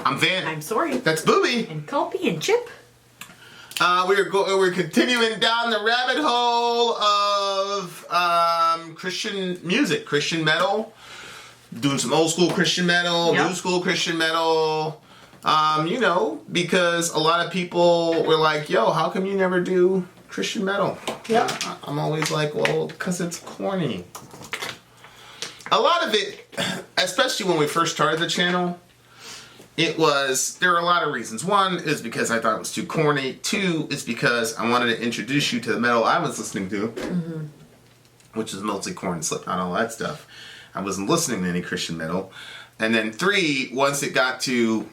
I'm Vin. I'm Sori. That's Booby. And Culpy and Chip. We're continuing down the rabbit hole of Christian music, Christian metal. Doing some old school Christian metal, new school Christian metal. Because a lot of people were like, yo, how come you never do Christian metal? Yep. I'm always like, well, because it's corny. A lot of it, especially when we first started the channel, there were a lot of reasons. One is because I thought it was too corny. Two is because I wanted to introduce you to the metal I was listening to, which is mostly Korn, Slipknot, all that stuff. I wasn't listening to any Christian metal. And then three, once it got to,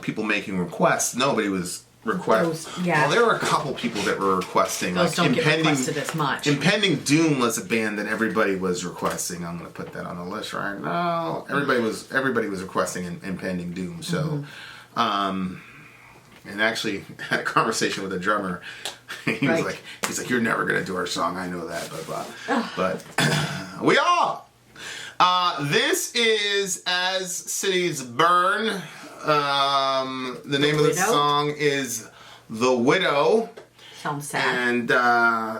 people making requests, nobody was requesting. Well, there were a couple people that were requesting. Those don't get requested as much. Impending Doom was a band that everybody was requesting. I'm going to put that on the list right now. Everybody was requesting Impending Doom. So, and actually had a conversation with a drummer. He's like, you're never going to do our song. I know that, blah blah. But we are. This is As Cities Burn. The name of the song is The Widow. Sounds sad. And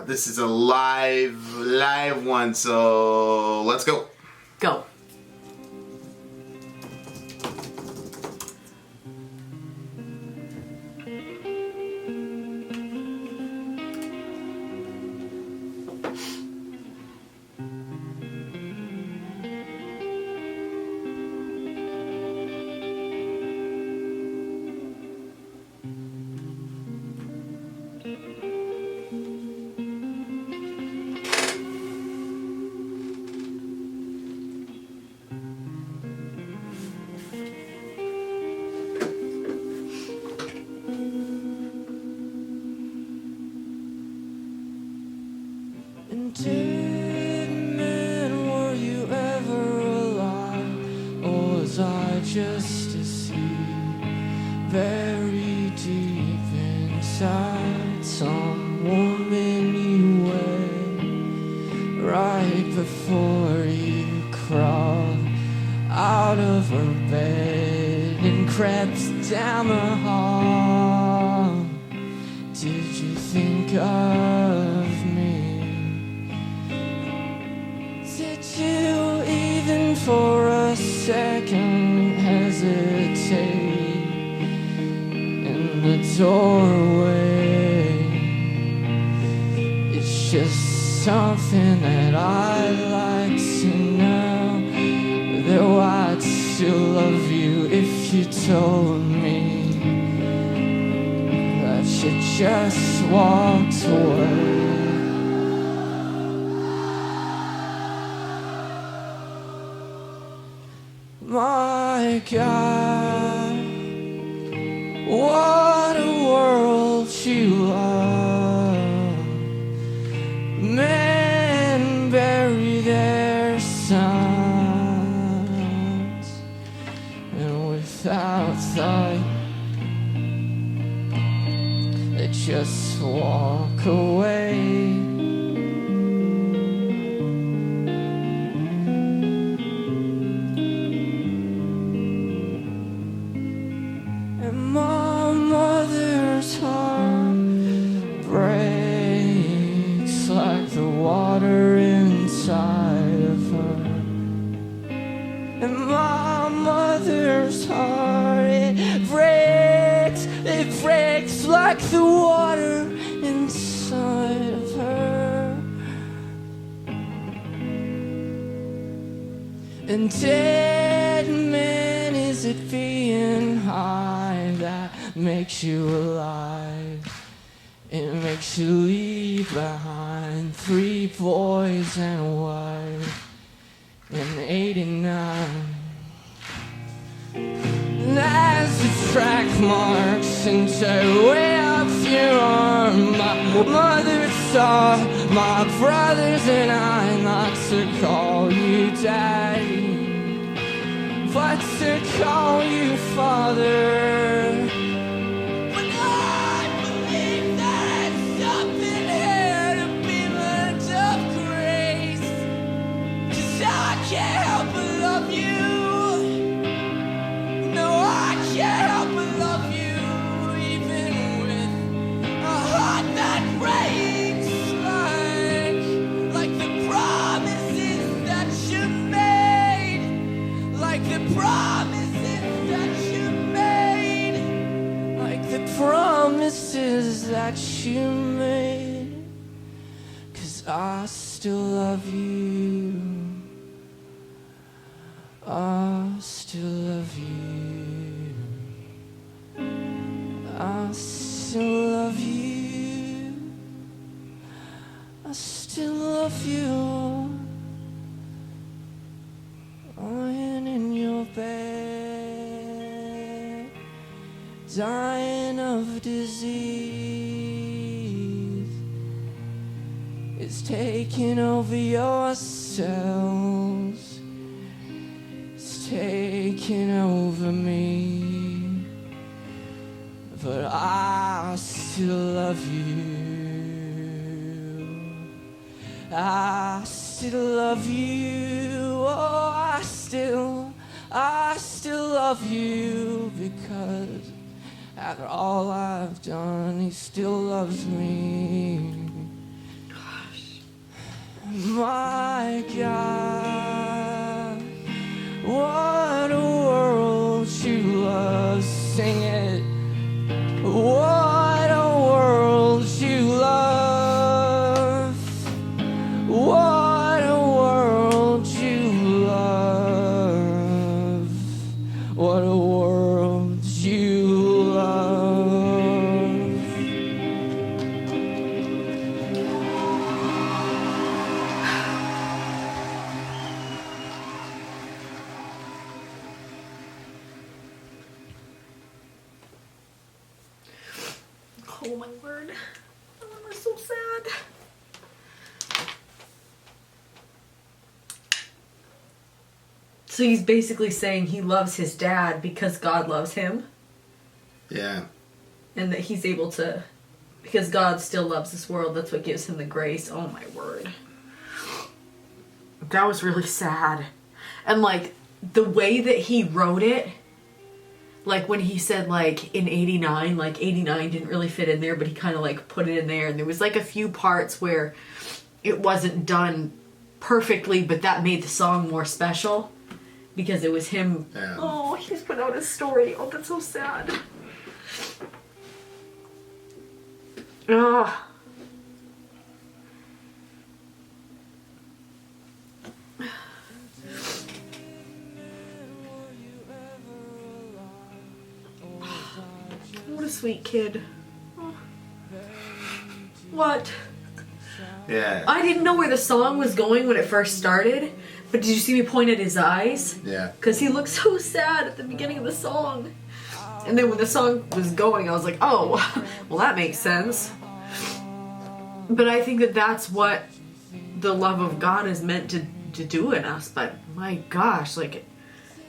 this is a live one, so let's go. Go. Dead man, were you ever alive, or was I just a seed buried deep inside some woman you wed right before you crawled out of her bed and crept down the hall? Did you think of me? Did you even for a second hesitate in the doorway? It's just something that I'd like to know, though I'd still love you if you told me that you just walked away. My God, what a world you love. Men bury their sons, and without thought, they just walk away. My mother's heart breaks like the water inside of her. And my mother's heart, it breaks like the water inside of her. And dead man, is it being high that makes you alive? It makes you leave behind 3 boys and a wife in 89. And as the track marks into way up your arm, my mother saw my brothers and I not to call you daddy, but to call you father. But I believe that something here to be learned of grace, 'cause I can't help but love you. No, I can't choices that you made, 'cause I still love you. I still love you. I still love you. I still love you. Lying in your bed, dying of disease. It's taking over your cells. It's taking over me. But I still love you. I still love you. Oh, I still love you, because after all I've done, he still loves me. Gosh. My God, what a world you love. Sing it. What a world you love. What a world you love. What a world you love. Oh my word. Oh, I'm so sad. So he's basically saying he loves his dad because God loves him. Yeah. And that he's able to, because God still loves this world, that's what gives him the grace. Oh my word. That was really sad. And like, the way that he wrote it, like when he said like in 89, like 89 didn't really fit in there, but he kind of like put it in there. And there was like a few parts where it wasn't done perfectly, but that made the song more special because it was him. Yeah. Oh, he's put out his story. Oh, that's so sad. Oh. What a sweet kid. Oh. What? Yeah. I didn't know where the song was going when it first started, but did you see me point at his eyes? Yeah. Because he looked so sad at the beginning of the song. And then when the song was going, I was like, oh, well that makes sense. But I think that that's what the love of God is meant to do in us. But my gosh, like it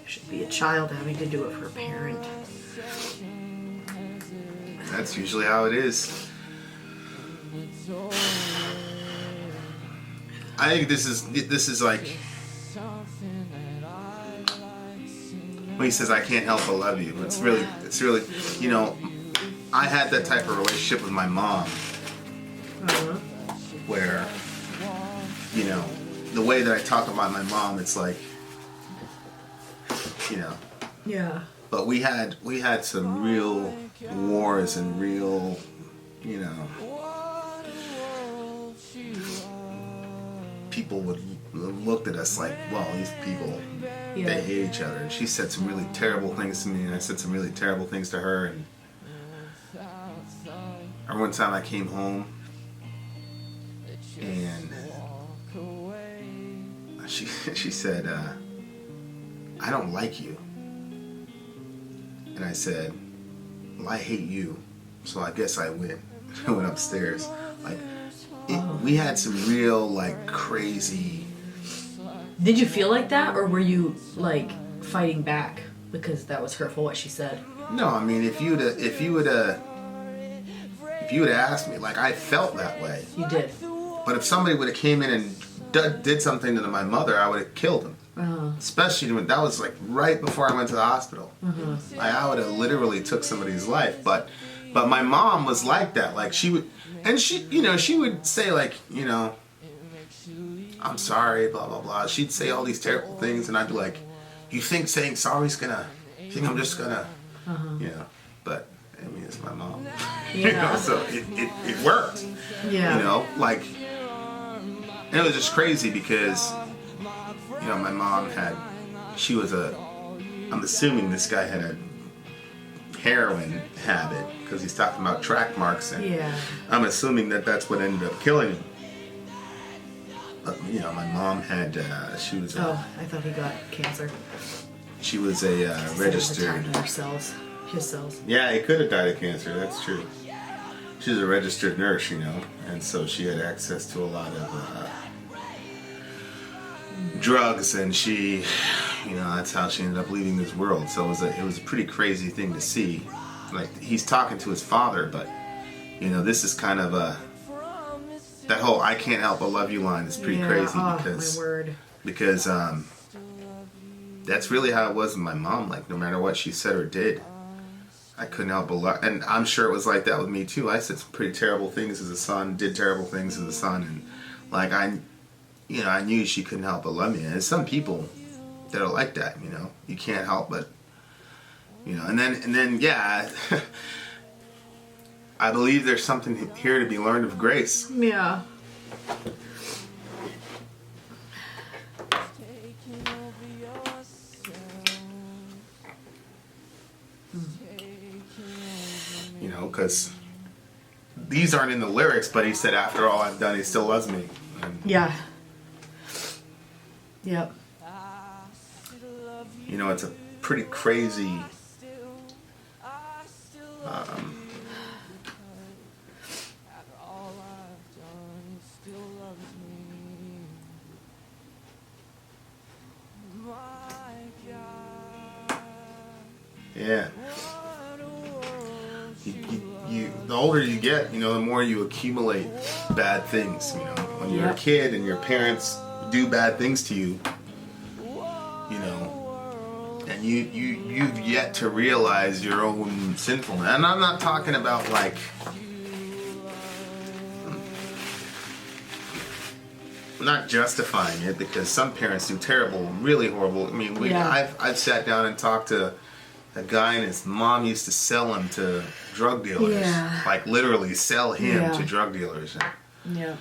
should be a child having to do it for a parent. That's usually how it is. I think this is like when he says I can't help but love you. It's really, you know, I had that type of relationship with my mom where, you know, the way that I talk about my mom, it's like, you know. Yeah. But we had some real wars and real, you know, people would looked at us like, well, these people, they hate each other. And she said some really terrible things to me, and I said some really terrible things to her. And one time I came home, and she said, I don't like you. And I said, well, I hate you, so I guess I win. I went upstairs. Like, we had some real, like, crazy... Did you feel like that, or were you, like, fighting back because that was hurtful what she said? No, I mean, if you would have asked me, like, I felt that way. You did. But if somebody would have came in and did something to my mother, I would have killed him. Especially when that was like right before I went to the hospital. I would have literally took somebody's life. But my mom was like that. Like she would, and she would say like, you know, I'm sorry, blah blah blah. She'd say all these terrible things, and I'd be like, you think saying sorry's gonna? You think I'm just gonna? You know? But I mean, it's my mom. You know, Yeah. so it worked. Yeah. You know, like, and it was just crazy because, you know, my mom I'm assuming this guy had a heroin habit because he's talking about track marks, and Yeah. I'm assuming that's what ended up killing him. You know, my mom had, she was Oh, I thought he got cancer. she was a registered. His cells. Yeah, he could have died of cancer. That's true. She was a registered nurse, you know, and so she had access to a lot of drugs, and she, you know, that's how she ended up leaving this world. So it was a pretty crazy thing to see. Like, he's talking to his father, but you know, this is kind of that whole "I can't help but love you" line is pretty crazy because my word. because that's really how it was with my mom. Like, no matter what she said or did, I couldn't help but love. And I'm sure it was like that with me too. I said some pretty terrible things as a son, did terrible things as a son, and like I knew she couldn't help but love me. And there's some people that are like that, you know. You can't help but, you know. And then yeah, I believe there's something here to be learned of grace. Yeah. You know, because these aren't in the lyrics, but he said, "After all I've done, he still loves me." And, Yeah. Yep. you know, it's a pretty crazy yeah. The older you get, you know, the more you accumulate bad things. You know, when you're a Yep. kid and your parents do bad things to you, you know, and you've yet to realize your own sinfulness. And I'm not talking about like, not justifying it, because some parents do terrible, really horrible. I mean, Yeah. I've sat down and talked to a guy, and his mom used to sell him to drug dealers. Yeah. Like, literally sell him Yeah. to drug dealers. Yep.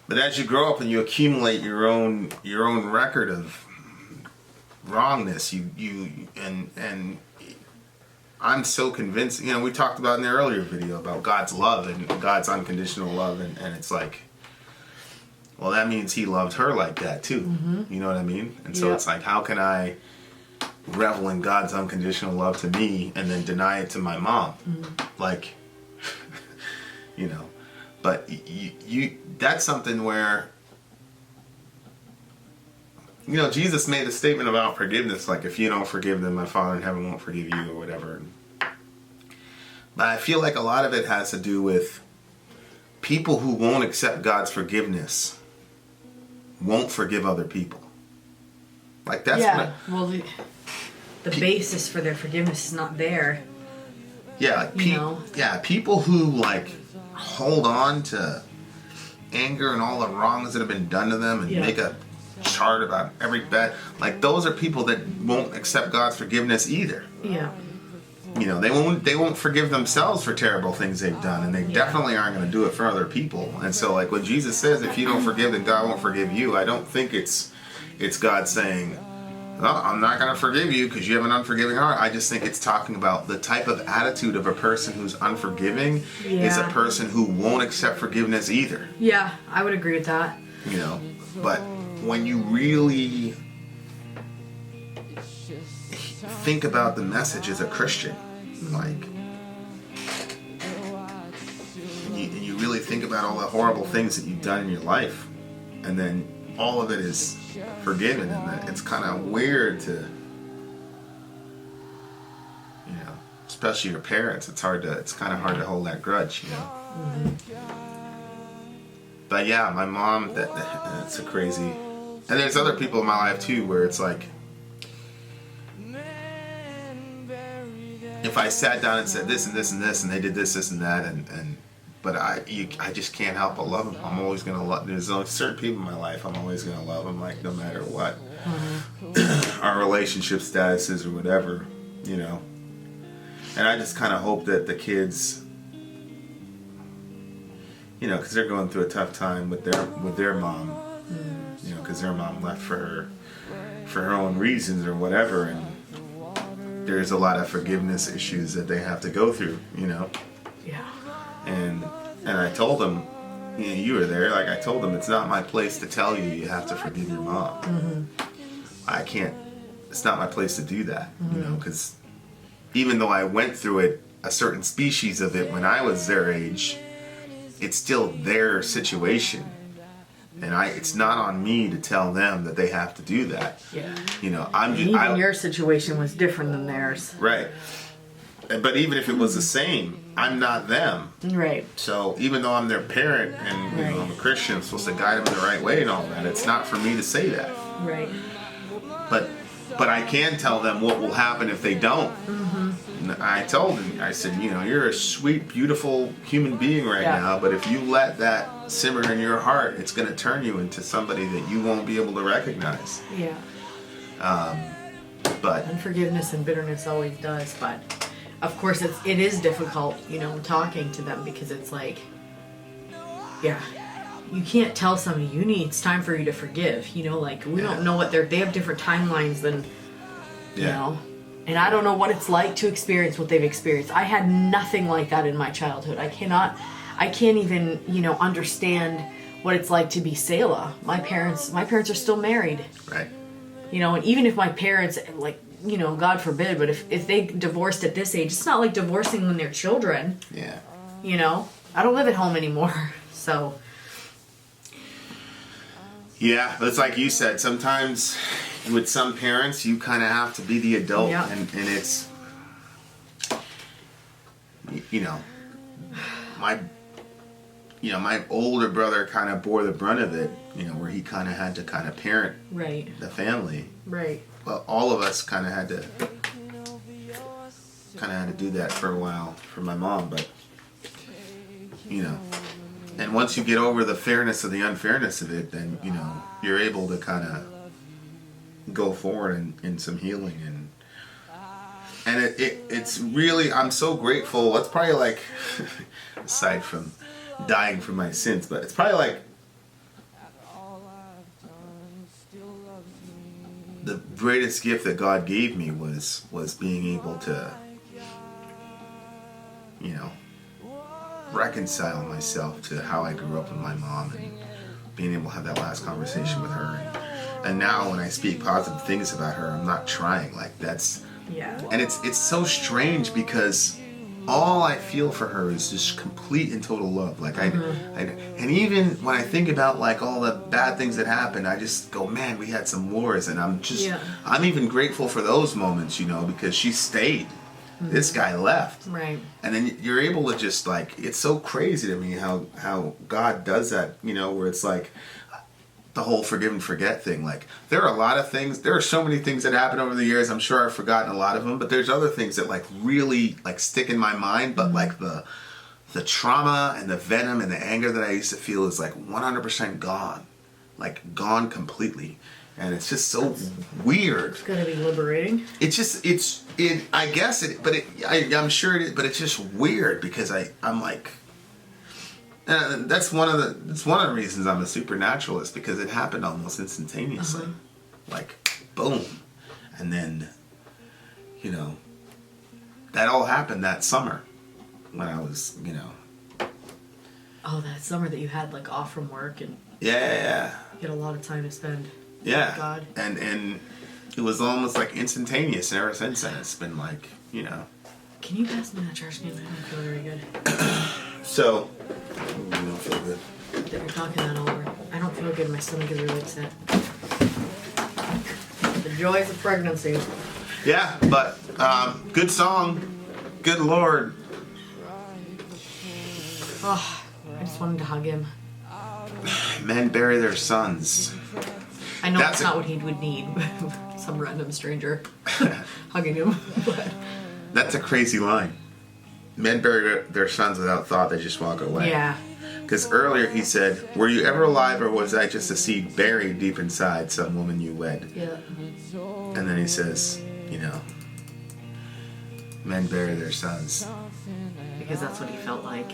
But as you grow up and you accumulate your own record of wrongness, and I'm so convinced. You know, we talked about in the earlier video about God's love and God's unconditional love, and it's like, well, that means He loved her like that too. Mm-hmm. You know what I mean? And so Yep. it's like, how can I revel in God's unconditional love to me and then deny it to my mom? Like, you know. But you that's something where, you know, Jesus made a statement about forgiveness, like, if you don't forgive them, my Father in heaven won't forgive you, or whatever. But I feel like a lot of it has to do with people who won't accept God's forgiveness won't forgive other people. Like, that's Yeah. Well, the basis for their forgiveness is not there. yeah, like You know? people who like hold on to anger and all the wrongs that have been done to them and Yeah. make a chart about every bad, like, those are people that won't accept God's forgiveness either. Yeah. You know, they won't forgive themselves for terrible things they've done, and they definitely aren't going to do it for other people. And so, like, when Jesus says, if you don't forgive, then God won't forgive you, I don't think it's God saying, oh, I'm not going to forgive you because you have an unforgiving heart. I just think it's talking about the type of attitude of a person who's unforgiving is a Yeah. person who won't accept forgiveness either. Yeah, I would agree with that. You know, but when you really think about the message as a Christian, like, and you really think about all the horrible things that you've done in your life, and then all of it is forgiven, and it's kind of weird to, you know, especially your parents. It's kind of hard to hold that grudge, you know. But yeah, my mom, that's a crazy. And there's other people in my life too, where it's like, if I sat down and said this and this and this, and they did this, this and that, but I just can't help but love them. I'm always gonna love. There's only certain people in my life I'm always gonna love them, like, no matter what our relationship status is or whatever, you know. And I just kind of hope that the kids you know, because they're going through a tough time with their mom, you know, because their mom left for her own reasons or whatever, and there's a lot of forgiveness issues that they have to go through, you know. Yeah. And I told them, you know, you were there, like I told them, it's not my place to tell you you have to forgive your mom. I can't, it's not my place to do that, you know, because even though I went through it, a certain species of it when I was their age, it's still their situation. And it's not on me to tell them that they have to do that. Yeah. You know, Even your situation was different than theirs. Right. But even if it was the same, I'm not them. Right. So even though I'm their parent and you know, I'm a Christian, I'm supposed to guide them the right way and all that, it's not for me to say that. Right. But I can tell them what will happen if they don't. And I told them, I said, you know, you're a sweet, beautiful human being right now, but if you let that simmer in your heart, it's going to turn you into somebody that you won't be able to recognize. Yeah. But Unforgiveness and bitterness always does, but of course it is difficult, you know, talking to them, because it's like, yeah, you can't tell somebody it's time for you to forgive, you know, like we don't know what they have different timelines than, you know, and I don't know what it's like to experience what they've experienced. I had nothing like that in my childhood. I can't even, you know, understand what it's like to be Selah. My parents are still married. Right. You know, and even if my parents, like, you know, God forbid, but if they divorced at this age, it's not like divorcing when they're children. Yeah. You know? I don't live at home anymore, so. Yeah, it's like you said, sometimes with some parents, you kind of have to be the adult, and it's, you know, my older brother kind of bore the brunt of it, you know, where he kind of had to kind of parent the family. Right. Well, all of us kind of had to do that for a while for my mom, but, you know, and once you get over the fairness of the unfairness of it, then, you know, you're able to kind of go forward in some healing, and it's really, I'm so grateful. It's probably like, aside from dying for my sins, but it's probably like the greatest gift that God gave me was being able to, you know, reconcile myself to how I grew up with my mom, and being able to have that last conversation with her, and now when I speak positive things about her, I'm not trying, like that's, and it's so strange because all I feel for her is just complete and total love. Like and even when I think about like all the bad things that happened, I just go, man, we had some wars, and I'm even grateful for those moments, you know, because she stayed. This guy left. Right. And then you're able to just like, it's so crazy to me how God does that, you know, where it's like the whole forgive and forget thing. Like there are a lot of things, there are so many things that happen over the years. I'm sure I've forgotten a lot of them, but there's other things that like really like stick in my mind. But like the trauma and the venom and the anger that I used to feel is like 100% gone, like gone completely. And it's just so weird. It's gonna be liberating. It's just, I guess it, but I'm sure it is, but it's just weird because I'm like, that's one of the reasons I'm a supernaturalist, because it happened almost instantaneously. Like, boom. And then, you know, that all happened that summer when I was, you know. Oh, that summer that you had like off from work and you had a lot of time to spend. Yeah. God. And it was almost like instantaneous, and ever since then it's been like, you know. Can you pass me that trash can? I don't feel very good. So, you don't feel good. That you're talking that over. I don't feel good. My stomach is really upset. The joys of pregnancy. Yeah, but good song. Good Lord. Oh, I just wanted to hug him. Men bury their sons. I know that's not what he would need. Some random stranger hugging him. But. That's a crazy line. Men bury their sons without thought, they just walk away. Yeah. Because earlier he said, were you ever alive, or was I just a seed buried deep inside some woman you wed? Yeah. And then he says, you know, men bury their sons. Because that's what he felt like.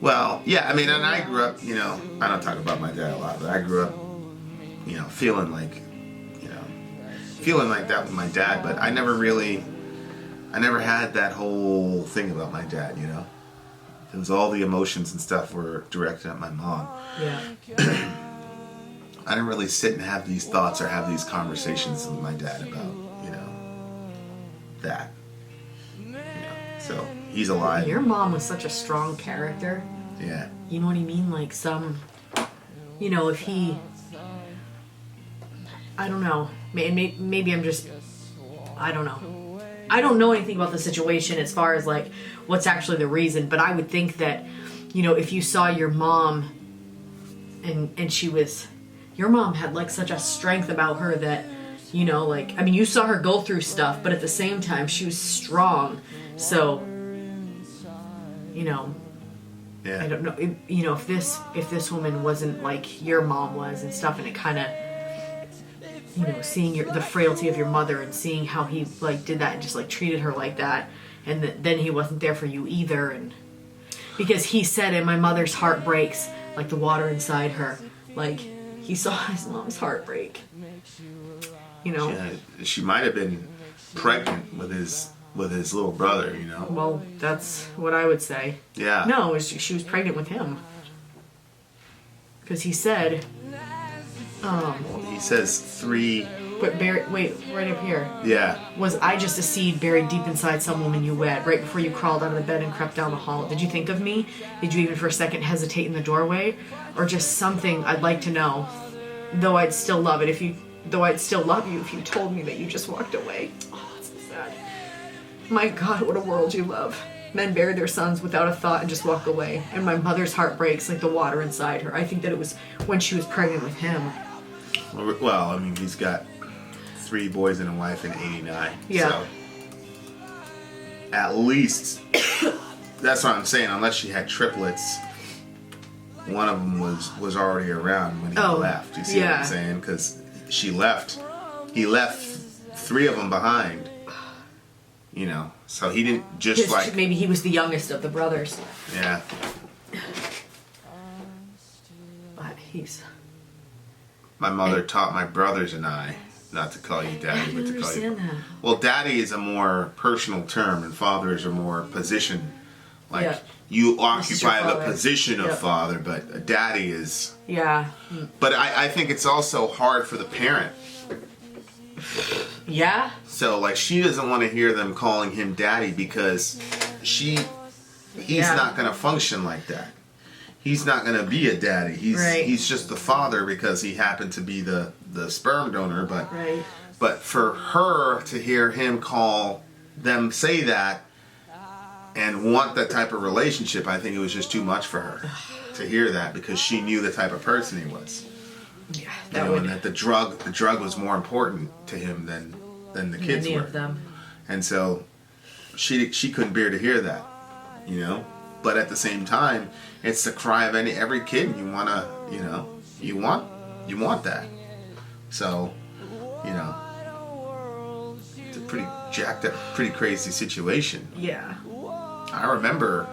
Well, yeah, I mean, and I grew up, you know, I don't talk about my dad a lot, but I grew up, you know, feeling like that with my dad, but I never had that whole thing about my dad, you know? It was all the emotions and stuff were directed at my mom. Yeah. I didn't really sit and have these thoughts or have these conversations with my dad about, you know, that. You know, so he's alive. Your mom was such a strong character. Yeah. You know what I mean? Like you know, if he, I don't know, maybe I'm just, I don't know. I don't know anything about the situation as far as like what's actually the reason, but I would think that, you know, if you saw your mom and your mom had like such a strength about her that, you know, like, I mean, you saw her go through stuff, but at the same time she was strong. So, you know, Yeah. I don't know, you know, if this woman wasn't like your mom was and stuff, and it kind of, you know, seeing the frailty of your mother and seeing how he like did that and just like treated her like that, and then he wasn't there for you either, and because he said, "And my mother's heart breaks like the water inside her," like he saw his mom's heart break. You know, she might have been pregnant with his little brother, you know. well, that's what I would say. Yeah. No, she was pregnant with him. Because he said, He says 3. but wait, right up here. Yeah. Was I just a seed buried deep inside some woman you wed, right before you crawled out of the bed and crept down the hall? Did you think of me? Did you even for a second hesitate in the doorway? Or just something I'd like to know? Though I'd still love you if you told me that you just walked away. Oh, it's so sad. My God, what a world you love. Men bury their sons without a thought and just walk away. And my mother's heart breaks like the water inside her. I think that it was when she was pregnant with him. Well, I mean, he's got 3 boys and a wife in '89. Yeah. So at least that's what I'm saying. Unless she had triplets, one of them was already around when he left. You see what I'm saying? Because he left 3 of them behind. You know, so he didn't just like... Maybe he was the youngest of the brothers. Yeah. But he's... My mother taught my brothers and I not to call you daddy, but to call you... that. Well, daddy is a more personal term, and father is a more position. Like, Yeah. you This is your occupy the father. position of Yep. father, but a daddy is... Yeah. But I think it's also hard for the parent. Yeah? So, like, she doesn't want to hear them calling him daddy because he's Yeah. not going to function like that. He's not going to be a daddy. He's just the father because he happened to be the sperm donor. But Right. but for her to hear him call them say that and want that type of relationship, I think it was just too much for her to hear that because she knew the type of person he was. Yeah, And that the drug was more important to him than the kids Many were. of them. And so she couldn't bear to hear that, you know. But at the same time, it's the cry of every kid. You wanna, you know, you want that. So, you know, it's a pretty jacked up, pretty crazy situation. Yeah. I remember,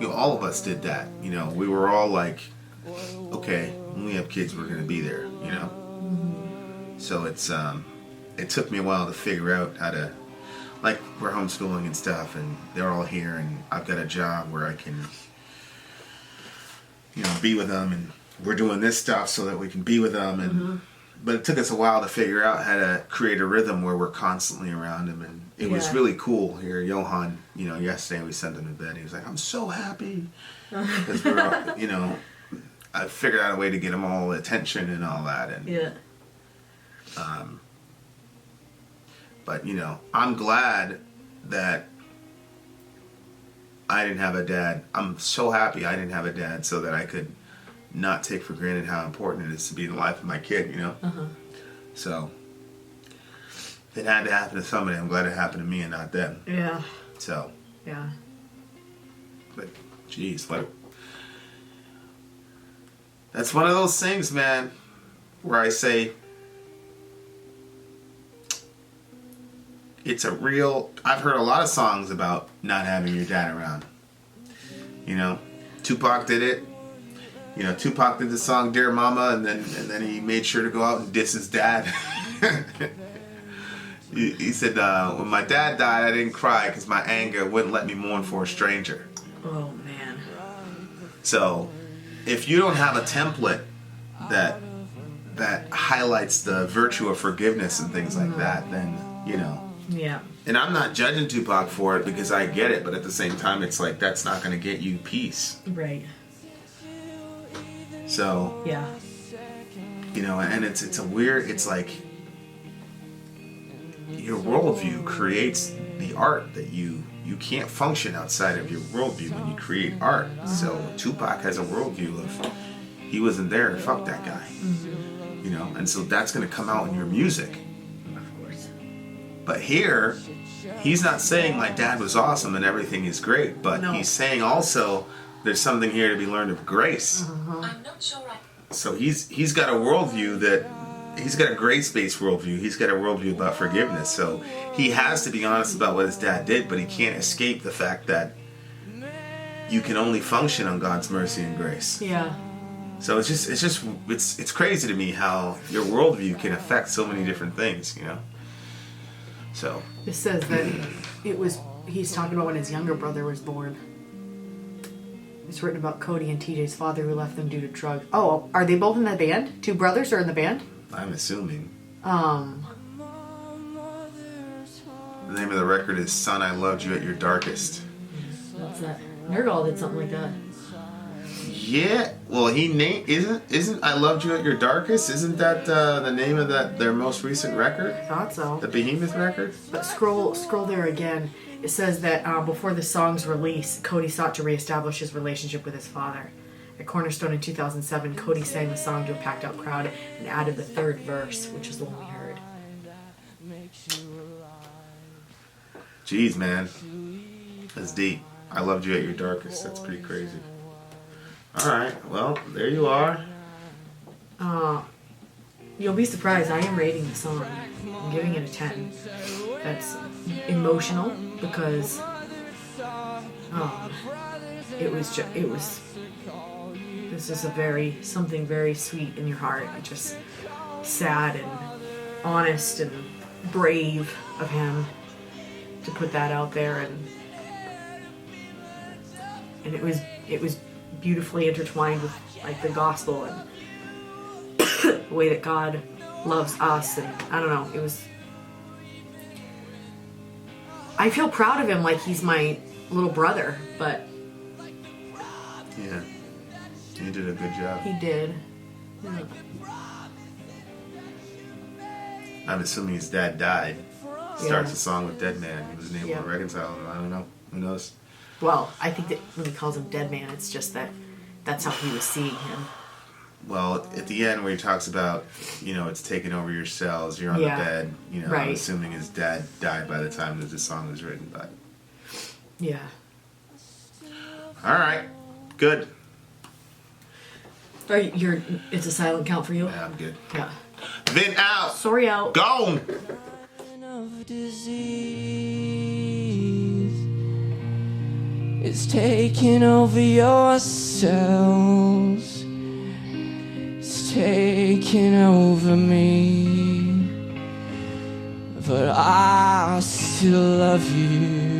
you know, all of us did that. You know, we were all like, okay, when we have kids, we're gonna be there. You know. So it took me a while to figure out how to, like, we're homeschooling and stuff, and they're all here, and I've got a job where I can, you know, be with them, and we're doing this stuff so that we can be with them, and but it took us a while to figure out how to create a rhythm where we're constantly around them, and it was Yeah. really cool. Here, Johan, you know, yesterday we sent him to bed. He was like, "I'm so happy," because we're, all, you know, I figured out a way to get him all attention and all that, and Yeah. But, you know, I'm glad that I didn't have a dad. I'm so happy I didn't have a dad so that I could not take for granted how important it is to be in the life of my kid, you know? So, it had to happen to somebody. I'm glad it happened to me and not them. Yeah. So, Yeah. but, geez, that's one of those things, man, where I say, I've heard a lot of songs about not having your dad around. You know, Tupac did it. You know, Tupac did the song "Dear Mama," and then he made sure to go out and diss his dad. he said, "When my dad died, I didn't cry because my anger wouldn't let me mourn for a stranger." Oh man. So, if you don't have a template that highlights the virtue of forgiveness and things like that, then you know. Yeah. And I'm not judging Tupac for it because I get it, but at the same time, it's like that's not going to get you peace. Right. So, yeah, you know, and it's a weird, it's like your worldview creates the art that you can't function outside of your worldview when you create art. So Tupac has a worldview of he wasn't there, fuck that guy. You know, and so that's going to come out in your music. of course. But here, he's not saying my dad was awesome and everything is great, but he's saying also there's something here to be learned of grace. I'm not sure So he's got a worldview that he's got a grace-based worldview. He's got a worldview about forgiveness. So he has to be honest about what his dad did, but he can't escape the fact that you can only function on God's mercy and grace. Yeah. So it's crazy to me how your worldview can affect so many different things, you know. So It says that he's talking about when his younger brother was born. It's written about Cody and TJ's father who left them due to drugs. Oh, are they both in the band? Two brothers are in the band? I'm assuming. The name of the record is "Son, I Loved You at Your Darkest." What's that? Nergal did something like that. Yeah, well, isn't "I Loved You at Your Darkest"? Isn't that the name of their most recent record? I thought so. The Behemoth record? But scroll there again. It says that before the song's release, Cody sought to reestablish his relationship with his father. At Cornerstone in 2007, Cody sang the song to a packed-out crowd and added the third verse, which is the one we heard. Jeez, man. That's deep. "I Loved You at Your Darkest." That's pretty crazy. Alright, well, there you are. You'll be surprised, I am rating the song. I'm giving it a 10. That's emotional because this is something very sweet in your heart. It's just sad and honest and brave of him to put that out there, and it was beautifully intertwined with like the gospel and the way that God loves us, and I don't know, I feel proud of him like he's my little brother, but Yeah. You did a good job. he did. Yeah. I'm assuming his dad died. Starts Yeah. the song with "Dead Man." He wasn't able Yeah. to reconcile him. I don't know. Who knows? Well, I think that when he calls him dead man, it's just that's how he was seeing him. Well, at the end where he talks about, you know, it's taking over your cells, you're on Yeah. the bed, you know, I'm Right. assuming his dad died by the time that this song was written, but... Yeah. Alright, good. It's a silent count for you? Yeah, I'm good. Yeah. Vin out! Sorry out. Gone! Of disease is taking over your cells. It's taking over me, but I still love you.